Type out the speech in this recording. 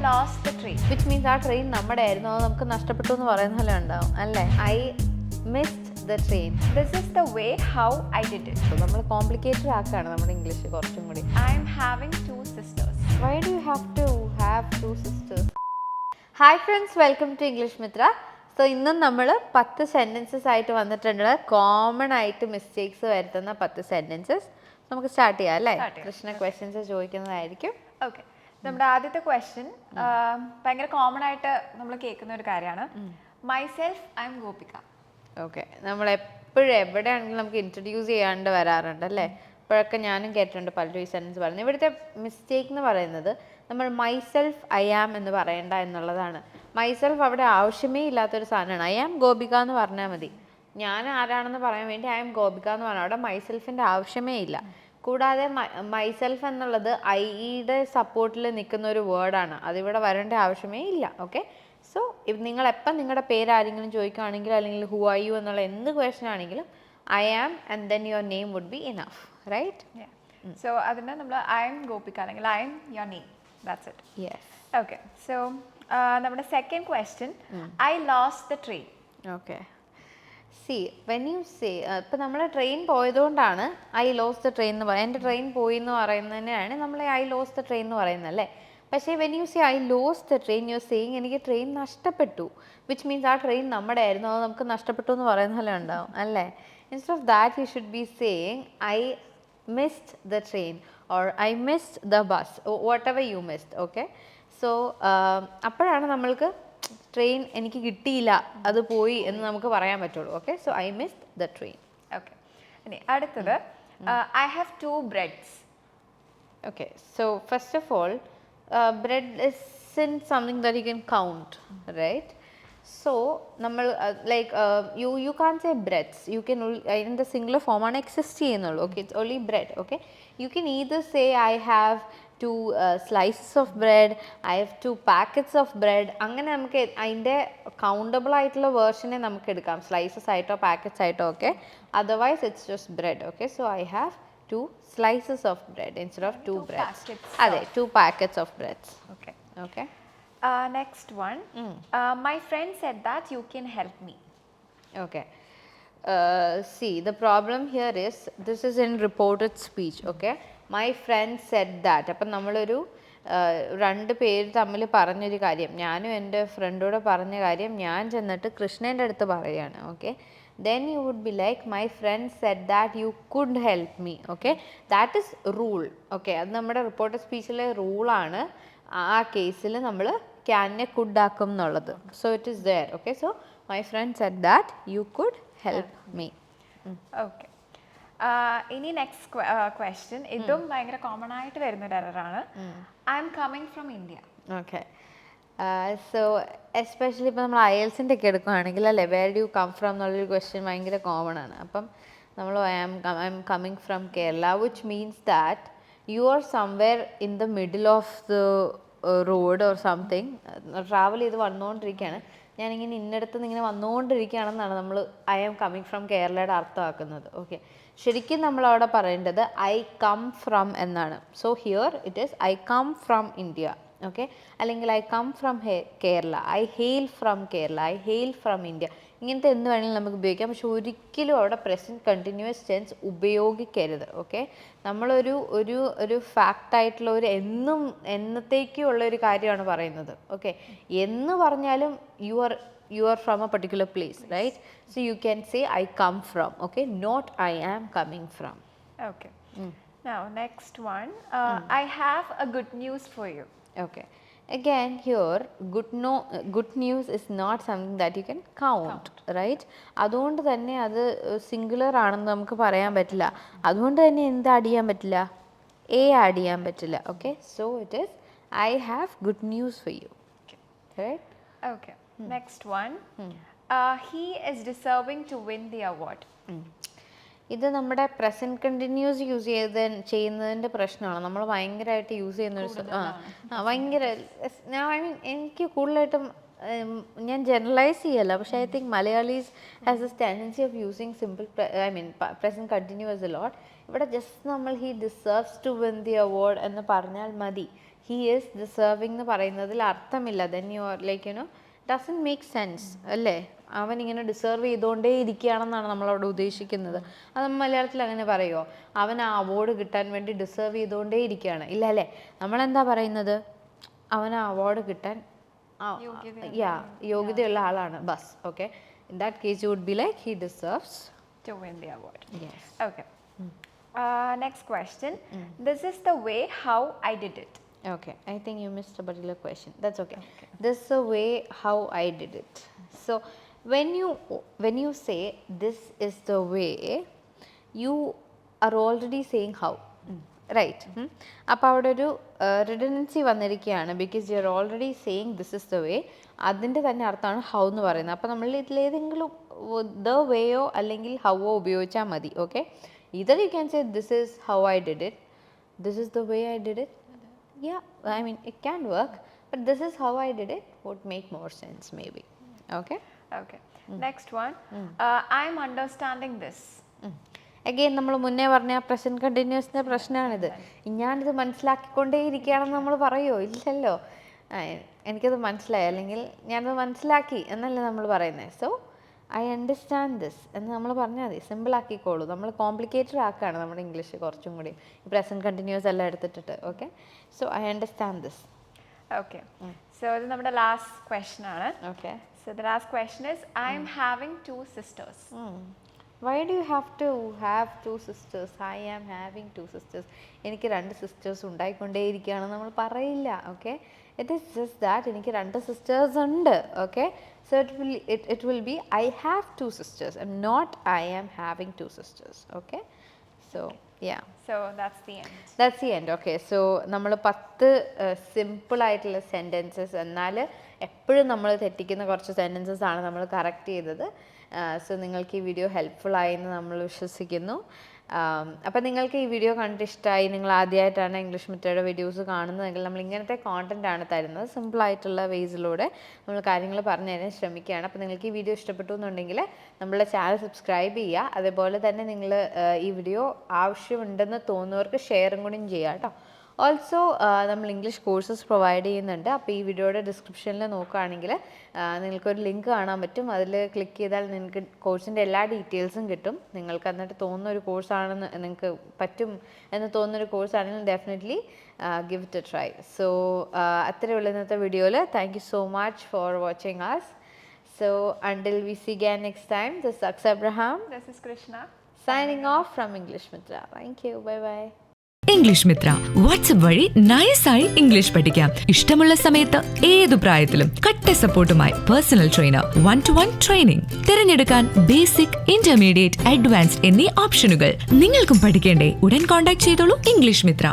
lost the train. Which means ആ train നമ്മുടെ ആയിരുന്നു, അത് നമുക്ക് നഷ്ടപ്പെട്ടു എന്ന് പറയുന്ന പോലെ ഉണ്ടാവും അല്ലേ. I missed the train. This is the way how I did it. So നമ്മൾ കോംപ്ലിക്കേറ്റഡ് ആക്കാണ് നമ്മുടെ ഇംഗ്ലീഷ് കുറച്ചും കൂടി. I am having 2 sisters. Why do you have to have 2 sisters? Hi friends, welcome to English Mithra. So ഇന്നും നമ്മൾ 10 sentences ആയിട്ട് വന്നിട്ടുണ്ട്. Common ആയിട്ട് mistakes വരുത്തുന്ന 10 സെൻറ്റൻസസ്. നമുക്ക് സ്റ്റാർട്ട് ചെയ്യാം അല്ലേ. കൃഷ്ണ ക്വസ്റ്റ്യൻസ് ചോദിക്കുന്നതായിരിക്കും. ഓക്കെ, നമ്മുടെ ആദ്യത്തെ ക്വസ്റ്റ്യൻ ഭയങ്കര കോമൺ ആയിട്ട് നമ്മൾ കേൾക്കുന്ന ഒരു കാര്യമാണ്. Myself I am Gopika. Okay, നമ്മൾ എപ്പോഴും എവിടെയാണെങ്കിലും നമുക്ക് ഇൻട്രൊഡ്യൂസ് ചെയ്യാണ്ട് വരാറുണ്ട് അല്ലേ. ഇപ്പോഴൊക്കെ ഞാനും കേട്ടിട്ടുണ്ട് പലരും ഈ സെൻറ്റൻസ് പറയുന്നത്. ഇവിടുത്തെ മിസ്റ്റേക്ക് എന്ന് പറയുന്നത് നമ്മൾ മൈസെൽഫ് ഐ ആം എന്ന് പറയണ്ട എന്നുള്ളതാണ്. മൈസെൽഫ് അവിടെ ആവശ്യമേ ഇല്ലാത്തൊരു സാധനമാണ്. ഐ ആം ഗോപിക എന്ന് പറഞ്ഞാൽ മതി. ഞാൻ ആരാണെന്ന് പറയാൻ വേണ്ടി ഐ ആം ഗോപിക എന്ന് പറഞ്ഞാൽ അവിടെ മൈസെൽഫിൻ്റെ ആവശ്യമേ ഇല്ല. കൂടാതെ മൈസെൽഫ് എന്നുള്ളത് ഐയുടെ സപ്പോർട്ടിൽ നിൽക്കുന്ന ഒരു വേർഡാണ്. അതിവിടെ വരേണ്ട ആവശ്യമേ ഇല്ല. ഓക്കെ, സോ നിങ്ങൾ എപ്പം നിങ്ങളുടെ പേര് ആരെങ്കിലും ചോദിക്കുകയാണെങ്കിലും അല്ലെങ്കിൽ ഹു ആർ യു എന്നുള്ള എന്ത് ക്വസ്റ്റൻ ആണെങ്കിലും I am and then your name would be enough, right? So അതിന് നമ്മൾ ഐ എം ഗോപിക അല്ലെങ്കിൽ I am your name, that's it. Yes. Okay, so നമ്മുടെ second question I lost the train. Okay, see when you say ഇപ്പം നമ്മൾ train പോയതുകൊണ്ടാണ് I lose the train എന്ന് പറയുന്നത്. എൻ്റെ ട്രെയിൻ പോയി എന്ന് പറയുന്നതിനാണ് നമ്മൾ ഐ ലോസ് ദ ട്രെയിൻ എന്ന് പറയുന്നത് അല്ലേ. പക്ഷേ when you say I lose the train you saying എനിക്ക് ട്രെയിൻ നഷ്ടപ്പെട്ടു, വിച്ച് മീൻസ് ആ ട്രെയിൻ നമ്മുടെ ആയിരുന്നു, അത് നമുക്ക് നഷ്ടപ്പെട്ടു എന്ന് പറയുന്ന പോലെ ഉണ്ടാവും അല്ലേ. Instead of that you should be saying I missed the train or I missed the bus, what ever you missed. Okay, so അപ്പോഴാണ് നമ്മൾക്ക് ട്രെയിൻ എനിക്ക് കിട്ടിയില്ല, അത് പോയി എന്ന് നമുക്ക് പറയാൻ പറ്റുള്ളൂ. Okay, so I missed the train. Okay, ഇനി അടുത്തത് I have 2 breads. Okay, so first of all bread isn't something that you can count, right? So നമ്മൾ like you can't say breads, you can in the singular form ആണ് exist ചെയ്യുന്നുള്ളൂ. Okay, it's only bread. Okay, you can either say I have 2 slices of bread, I have 2 packets of bread. അങ്ങനെ നമുക്ക് അതിൻ്റെ countable ആയിട്ടുള്ള വേർഷനെ നമുക്ക് എടുക്കാം, slices ആയിട്ടോ packets ആയിട്ടോ. Okay, otherwise it's just bread. Okay, so I have 2 slices of bread instead of 2 breads. Ade 2 packets of breads. Okay. Okay. Next one. My friend said that you can help me. Okay. See, the problem here is this is in reported speech. Okay. My friend said that. അപ്പം നമ്മളൊരു 2 പേര് തമ്മിൽ പറഞ്ഞൊരു കാര്യം, ഞാനും എൻ്റെ ഫ്രണ്ടോട് പറഞ്ഞ കാര്യം ഞാൻ ചെന്നിട്ട് കൃഷ്ണേൻ്റെ അടുത്ത് പറയുകയാണ്. Okay, then you would be like my friend said that you could help me. Okay, that is rule. Okay, അത് നമ്മുടെ റിപ്പോർട്ടഡ് സ്പീച്ചിലെ റൂളാണ്. ആ കേസിൽ നമ്മൾ ക്യാനെ കുഡ് ആക്കും എന്നുള്ളത്. So it is there. Okay, so my friend said that you could help me. Okay, ഇനി next question, ഇതും ഭയങ്കര കോമൺ ആയിട്ട് വരുന്നൊരു എററാണ്. I am coming from India. Okay, so especially ഇപ്പോൾ നമ്മൾ IELTS-ൻ്റെ ഒക്കെ എടുക്കുകയാണെങ്കിൽ അല്ലേ, where do you come from എന്നുള്ളൊരു ക്വസ്റ്റ്യൻ ഭയങ്കര കോമൺ ആണ്. അപ്പം നമ്മൾ I am coming from Kerala, which means that you are somewhere in the middle of the road or something. Travel ചെയ്ത് വന്നുകൊണ്ടിരിക്കുകയാണ്, ഞാനിങ്ങനെ ഇന്നടത്ത് നിന്ന് ഇങ്ങനെ വന്നുകൊണ്ടിരിക്കുകയാണെന്നാണ് നമ്മൾ ഐ എം കമ്മിങ് ഫ്രം കേരളയുടെ അർത്ഥമാക്കുന്നത്. ഓക്കെ, ശരിക്കും നമ്മൾ അവിടെ പറയേണ്ടത് ഐ കം ഫ്രം എന്നാണ്. So here it is I come from India. Okay, അല്ലെങ്കിൽ I come from Kerala, I hail from Kerala, I hail from India. ഇങ്ങനത്തെ എന്ത് വേണമെങ്കിലും നമുക്ക് ഉപയോഗിക്കാം. പക്ഷെ ഒരിക്കലും അവിടെ പ്രസൻറ്റ് കണ്ടിന്യൂസ് ടെൻസ് ഉപയോഗിക്കരുത്. ഓക്കെ, നമ്മളൊരു ഒരു ഒരു ഫാക്റ്റായിട്ടുള്ള ഒരു എന്നും എന്നത്തേക്കുള്ള ഒരു കാര്യമാണ് പറയുന്നത്. ഓക്കെ, എന്ന് പറഞ്ഞാലും you are from a particular place, right? So you can say I come from. Okay, not I am coming from. Okay. Now next one, I have a good news for you. Okay, again here good news is not something that you can count. Right? അതുകൊണ്ട് തന്നെ അത് singular ആണെന്ന് നമുക്ക് പറയാൻ പറ്റില്ല. അതുകൊണ്ട് തന്നെ എന്ത് ആഡ് ചെയ്യാൻ പറ്റില്ല? എ ആഡ് ചെയ്യാൻ പറ്റില്ല. Okay, so it is I have good news for you. Right? Okay. Next one, he is deserving to win the award. ഇത് നമ്മുടെ പ്രസൻറ്റ് കണ്ടിന്യൂസ് യൂസ് ചെയ്യുന്നതിൻ്റെ പ്രശ്നമാണ്. നമ്മൾ ഭയങ്കരമായിട്ട് യൂസ് ചെയ്യുന്നൊരു ഭയങ്കര ഐ മീൻ എനിക്ക് കൂടുതലായിട്ടും ഞാൻ ജനറലൈസ് ചെയ്യല്ല, പക്ഷേ I think Malayalis has this tendency of using simple I mean present continuous a lot. ഇവിടെ ജസ്റ്റ് നമ്മൾ he deserves to win the award എന്ന് പറഞ്ഞാൽ മതി. he is deserving എന്ന് പറയുന്നതിൽ അർത്ഥമില്ല. then you are like doesn't make sense അല്ലേ? അവൻ ഇങ്ങനെ ഡിസേർവ് ചെയ്തുകൊണ്ടേ ഇരിക്കുകയാണെന്നാണ് നമ്മളവിടെ ഉദ്ദേശിക്കുന്നത്. അത് നമ്മൾ മലയാളത്തിൽ അങ്ങനെ പറയുമോ? അവൻ ആ അവാർഡ് കിട്ടാൻ വേണ്ടി ഡിസേർവ് ചെയ്തുകൊണ്ടേ ഇരിക്കുകയാണ്, ഇല്ല അല്ലേ? നമ്മളെന്താ പറയുന്നത്? അവൻ ആ അവാർഡ് കിട്ടാൻ യോഗ്യതയുള്ള ആളാണ്, bus. Okay, in that case you would be like he deserves to win the award. Yes. Okay. Next question. This is the way how I did it. Okay, I think you missed a particular question. That's okay. This is the way how I did it. So when you say this is the way, you are already saying how, right? അപ്പോൾ അവിടെ ഒരു redundancy വന്നിരിക്കുകയാണ്, because you are already saying this is the way. അതിൻ്റെ തന്നെ അർത്ഥമാണ് how എന്ന് പറയുന്നത്. അപ്പോൾ നമ്മൾ ഇതിലേതെങ്കിലും the wayയോ അല്ലെങ്കിൽ howോ ഉപയോഗിച്ചാൽ മതി. Okay, either you can say this is how I did it, this is the way I did it. Yeah, I mean it can work, but this is how I did it would make more sense maybe. Okay. Next one. I'm understanding this. Again നമ്മൾ മുന്നേ പറഞ്ഞ present കണ്ടിന്യൂസിൻ്റെ പ്രശ്നമാണിത്. ഞാനിത് മനസ്സിലാക്കിക്കൊണ്ടേ ഇരിക്കുകയാണെന്ന് നമ്മൾ പറയുമോ? ഇല്ലല്ലോ. എനിക്കത് മനസ്സിലായി അല്ലെങ്കിൽ ഞാനത് മനസ്സിലാക്കി എന്നല്ലേ നമ്മൾ പറയുന്നത്. സോ ഐ അണ്ടർസ്റ്റാൻഡ് ദിസ് എന്ന് നമ്മൾ പറഞ്ഞാൽ മതി, സിമ്പിളാക്കിക്കോളൂ. നമ്മൾ കോംപ്ലിക്കേറ്റഡ് ആക്കുകയാണ് നമ്മുടെ ഇംഗ്ലീഷ് കുറച്ചും കൂടി, പ്രസൻറ്റ് കണ്ടിന്യൂസ് എല്ലാം എടുത്തിട്ട്. Okay, so I understand this. Okay, so ഇത് നമ്മുടെ ലാസ്റ്റ് ക്വസ്റ്റൻ ആണ്. Okay, so the last question is I M having 2 sisters. Why do you have to have 2 sisters? I am having 2 sisters. എനിക്ക് 2 sisters ഉണ്ടായിക്കൊണ്ടേയിരിക്കുകയാണെന്ന് നമ്മൾ പറയില്ല. Okay, it is just that എനിക്ക് 2 sisters ഉണ്ട്. Okay, so it will be I have 2 sisters and not I am having 2 sisters. Okay, so yeah, so that's the end. Okay, so നമ്മൾ 10 simple ആയിട്ടുള്ള sentences, എന്നാൽ എപ്പോഴും നമ്മൾ തെറ്റിക്കുന്ന കുറച്ച് sentences ആണ് നമ്മൾ കറക്റ്റ് ചെയ്തത്. സോ നിങ്ങൾക്ക് ഈ വീഡിയോ ഹെൽപ്ഫുൾ ആയി എന്ന് നമ്മൾ വിശ്വസിക്കുന്നു. അപ്പോൾ നിങ്ങൾക്ക് ഈ വീഡിയോ കണ്ടിട്ട് ഇഷ്ടമായി, നിങ്ങൾ ആദ്യമായിട്ടാണ് ഇംഗ്ലീഷ് മിത്രയുടെ വീഡിയോസ് കാണുന്നതെങ്കിൽ നമ്മൾ ഇങ്ങനത്തെ കോണ്ടൻ്റ് ആണ് തരുന്നത്. സിമ്പിളായിട്ടുള്ള വേസിലൂടെ നമ്മൾ കാര്യങ്ങൾ പറഞ്ഞു തരാൻ ശ്രമിക്കുകയാണ്. അപ്പോൾ നിങ്ങൾക്ക് ഈ വീഡിയോ ഇഷ്ടപ്പെട്ടു എന്നുണ്ടെങ്കിൽ നമ്മളുടെ ചാനൽ സബ്സ്ക്രൈബ് ചെയ്യുക. അതേപോലെ തന്നെ നിങ്ങൾ ഈ വീഡിയോ ആവശ്യമുണ്ടെന്ന് തോന്നുന്നവർക്ക് ഷെയറും കൂടിയും ചെയ്യുക കേട്ടോ. ഓൾസോ നമ്മൾ ഇംഗ്ലീഷ് കോഴ്സസ് പ്രൊവൈഡ് ചെയ്യുന്നുണ്ട്. അപ്പോൾ ഈ വീഡിയോയുടെ ഡിസ്ക്രിപ്ഷനിൽ നോക്കുകയാണെങ്കിൽ നിങ്ങൾക്കൊരു ലിങ്ക് കാണാൻ പറ്റും. അതിൽ ക്ലിക്ക് ചെയ്താൽ നിങ്ങൾക്ക് കോഴ്സിൻ്റെ എല്ലാ ഡീറ്റെയിൽസും കിട്ടും. നിങ്ങൾക്ക് എന്നിട്ട് തോന്നുന്ന ഒരു കോഴ്സാണെന്ന്, നിങ്ങൾക്ക് പറ്റും എന്ന് തോന്നുന്നൊരു കോഴ്സാണെങ്കിൽ definitely give it a try. So അത്രയേ ഉള്ളൂ ഇന്നത്തെ വീഡിയോയിൽ. Thank you so much for watching us. So until we see again next time, this is Aksa Abraham. This is Krishna. Signing off from English Mithra. Thank you. Bye bye. English Mitra WhatsApp വഴി നൈസായി English പഠിക്കാം. ഇഷ്ടമുള്ള സമയത്ത് ഏതു പ്രായത്തിലും കട്ട സപ്പോർട്ടുമായി personal trainer, 1-to-1 training. തിരഞ്ഞെടുക്കാൻ ബേസിക്, ഇന്റർമീഡിയറ്റ്, അഡ്വാൻസ്ഡ് എന്നീ ഓപ്ഷനുകൾ. നിങ്ങൾക്കും പഠിക്കേണ്ടേ? ഉടൻ കോൺടാക്ട് ചെയ്തോളൂ ഇംഗ്ലീഷ് മിത്ര.